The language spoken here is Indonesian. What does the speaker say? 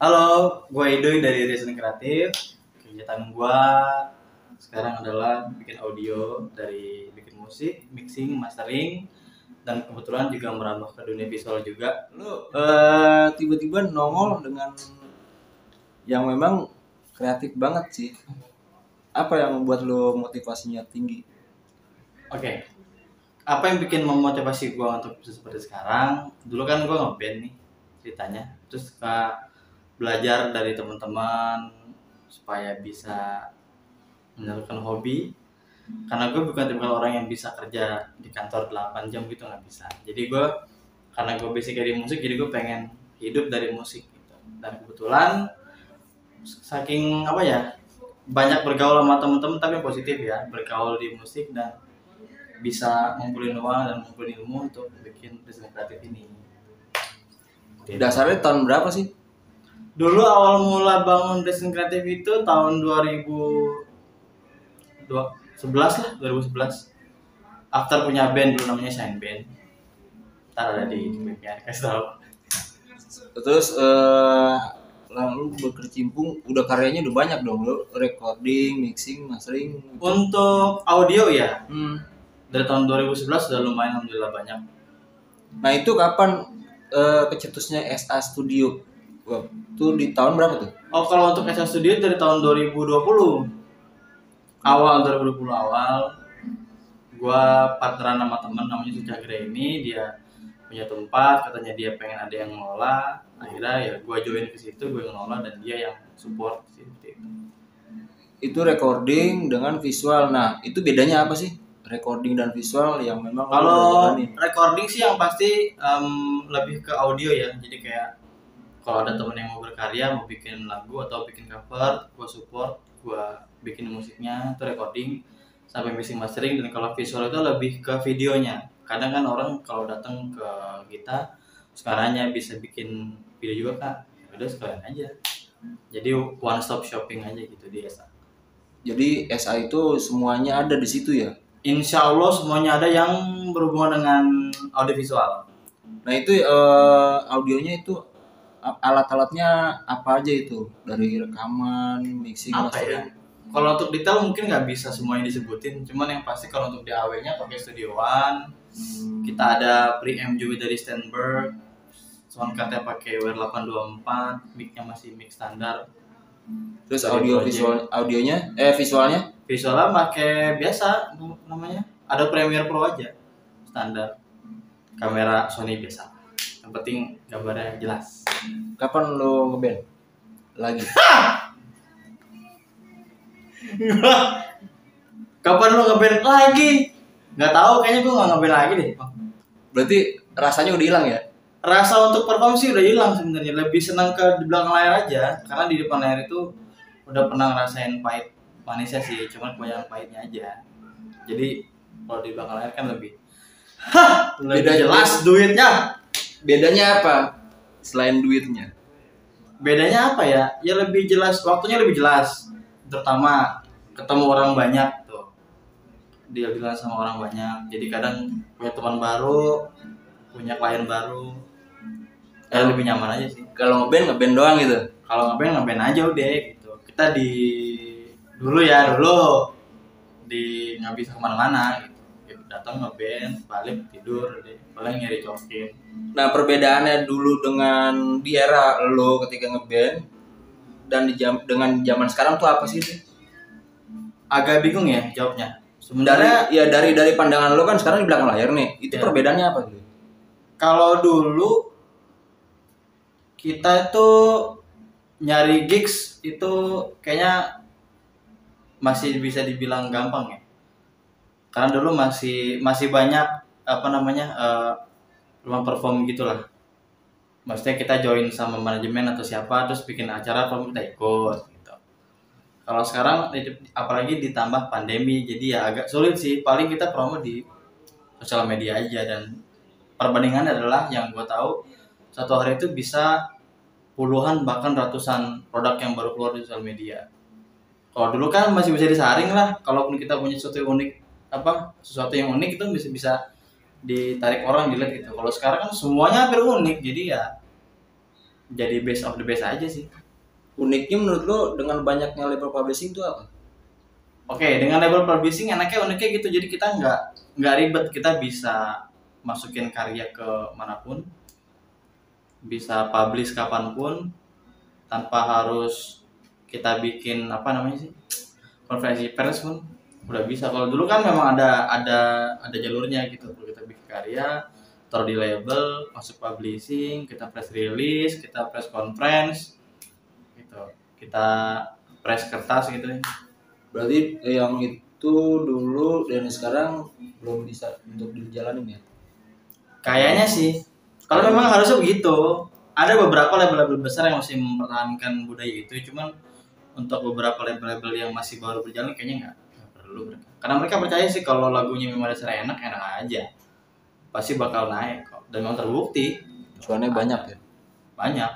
Halo, gue Idoy dari Reason Kreatif. Kegiatan gue sekarang adalah bikin audio, dari bikin musik, mixing, mastering, dan kebetulan juga merambah ke dunia visual juga. Lu tiba-tiba nongol dengan yang memang kreatif banget sih. Apa yang membuat lu motivasinya tinggi? Oke, apa yang bikin memotivasi gue untuk bisa seperti sekarang? Dulu kan gue ngeband nih ceritanya, terus suka belajar dari teman-teman supaya bisa menyalurkan hobi. Karena gue bukan tipe orang yang bisa kerja di kantor 8 jam gitu, nggak bisa. Jadi gue, karena gue basic dari musik, jadi gue pengen hidup dari musik gitu. Dan kebetulan saking apa ya, banyak bergaul sama temen-temen tapi yang positif ya, bergaul di musik dan bisa ngumpulin uang dan ngumpulin ilmu untuk bikin bisnis kreatif ini. Dasarnya tahun berapa sih? Dulu awal mula bangun bisnis kreatif itu tahun 2011 lah, 2011. After punya band dulu namanya Shine Band. Ntar ada di klipnya, kasih tau. Terus lalu berkecimpung, udah karyanya udah banyak dong, lu recording, mixing, mastering gitu. Untuk audio ya, Dari dari tahun 2011 sudah lumayan, alhamdulillah banyak. Nah itu kapan kecetusnya SA Studio? Wah, itu di tahun berapa tuh? Oh, kalau untuk SA Studio dari tahun 2020. Awal 2020 awal. Gua partneran sama temen namanya Sucagra ini, dia punya tempat, katanya dia pengen ada yang ngelola. Akhirnya ya gua join ke situ, gue ngelola dan dia yang support seperti itu. Itu recording dengan visual. Nah itu bedanya apa sih? Recording dan visual yang memang lu udah Kalau jalanin. recording sih yang pasti lebih ke audio ya. Jadi kayak kalau ada temen yang mau berkarya, mau bikin lagu atau bikin cover, gue support, gue bikin musiknya, itu recording sampai mixing mastering. Dan kalau visual itu lebih ke videonya. Kadang kan orang kalau datang ke kita sekarangnya bisa bikin video juga kak, udah sekalian aja. Jadi one stop shopping aja gitu di SA. Jadi SA itu semuanya ada di situ ya. Insya Allah semuanya ada yang berhubungan dengan audiovisual. Nah itu audionya itu alat-alatnya apa aja itu? Dari rekaman, mixing, Apa ya? mastering. Kalau untuk detail mungkin nggak bisa semuanya disebutin. Cuman yang pasti kalau untuk DAW-nya pakai Studio One. Kita ada preamp juga dari Steinberg. Soundcard-nya pakai WR824. Mic-nya masih mic standar. Terus Dari audio Project. visualnya Visualnya pakai biasa namanya. Ada Premiere Pro aja. Standar. Kamera Sony biasa. Yang penting gambarnya jelas. kapan lo ngeband lagi? Kapan lo ngeband lagi? Nggak tahu, kayaknya gue nggak ngeband lagi deh. Berarti rasanya udah hilang ya? Rasa untuk perform sih udah hilang sebenarnya. Lebih senang ke di belakang layar aja, karena di depan layar itu udah pernah ngerasain pahit manisnya sih, cuman kebanyakan pahitnya aja. Jadi kalau di belakang layar kan lebih lebih Beda- jelas duitnya. Bedanya apa selain duitnya? Bedanya apa ya? Ya lebih jelas, waktunya lebih jelas. Terutama ketemu orang banyak tuh. Dia bilang sama orang banyak. Jadi kadang punya teman baru, punya klien baru. Ya lebih nyaman aja sih. Kalau ngeband doang gitu. Kalau ngeband aja udah gitu. Kita dulu di nggak bisa kemana-mana gitu. Gitu, datang ngeband, balik tidur deh, paling nyari cokin. Nah perbedaannya dulu dengan di era lo ketika ngeband dan dengan zaman sekarang tuh apa sih? Agak bingung ya jawabnya. Dari Sebenarnya dari pandangan lo kan sekarang di belakang layar nih. Itu ya, perbedaannya apa gitu? kalau dulu kita itu nyari gigs itu kayaknya masih bisa dibilang gampang ya. Karena dulu masih banyak apa namanya ruang perform gitulah. Maksudnya kita join sama manajemen atau siapa terus bikin acara perform kita ikut gitu. Kalau sekarang apalagi ditambah pandemi jadi ya agak sulit sih. Paling kita promo di sosial media aja, dan perbandingan adalah yang gue tahu satu hari itu bisa puluhan bahkan ratusan produk yang baru keluar di sosial media. Kalau dulu kan masih bisa disaring lah, kalaupun kita punya sesuatu yang unik itu bisa ditarik orang dilihat gitu. Kalau sekarang kan semuanya hampir unik, jadi ya jadi best of the best aja sih. Uniknya menurut lo dengan banyaknya label publishing itu apa? Oke, dengan label publishing uniknya gitu. Jadi kita nggak ribet, kita bisa masukin karya ke manapun, bisa publish kapanpun, tanpa harus kita bikin apa namanya sih, konferensi pers pun udah bisa. Kalau dulu kan memang ada jalurnya gitu. Kalau kita bikin karya, taruh di label, masuk publishing, kita press release, kita press conference, gitu. Kita press kertas gitu ya. Berarti yang itu dulu dan sekarang belum bisa untuk dijalanin ya? Kayaknya sih. Kalau memang harusnya begitu. Ada beberapa label-label besar yang masih mempertahankan budaya itu, cuman untuk beberapa label-label yang masih baru berjalan kayaknya nggak perlu mereka. Karena mereka percaya sih kalau lagunya memang dasarnya enak aja, pasti bakal naik kok. Dan memang terbukti. Cuannya banyak ya? Banyak.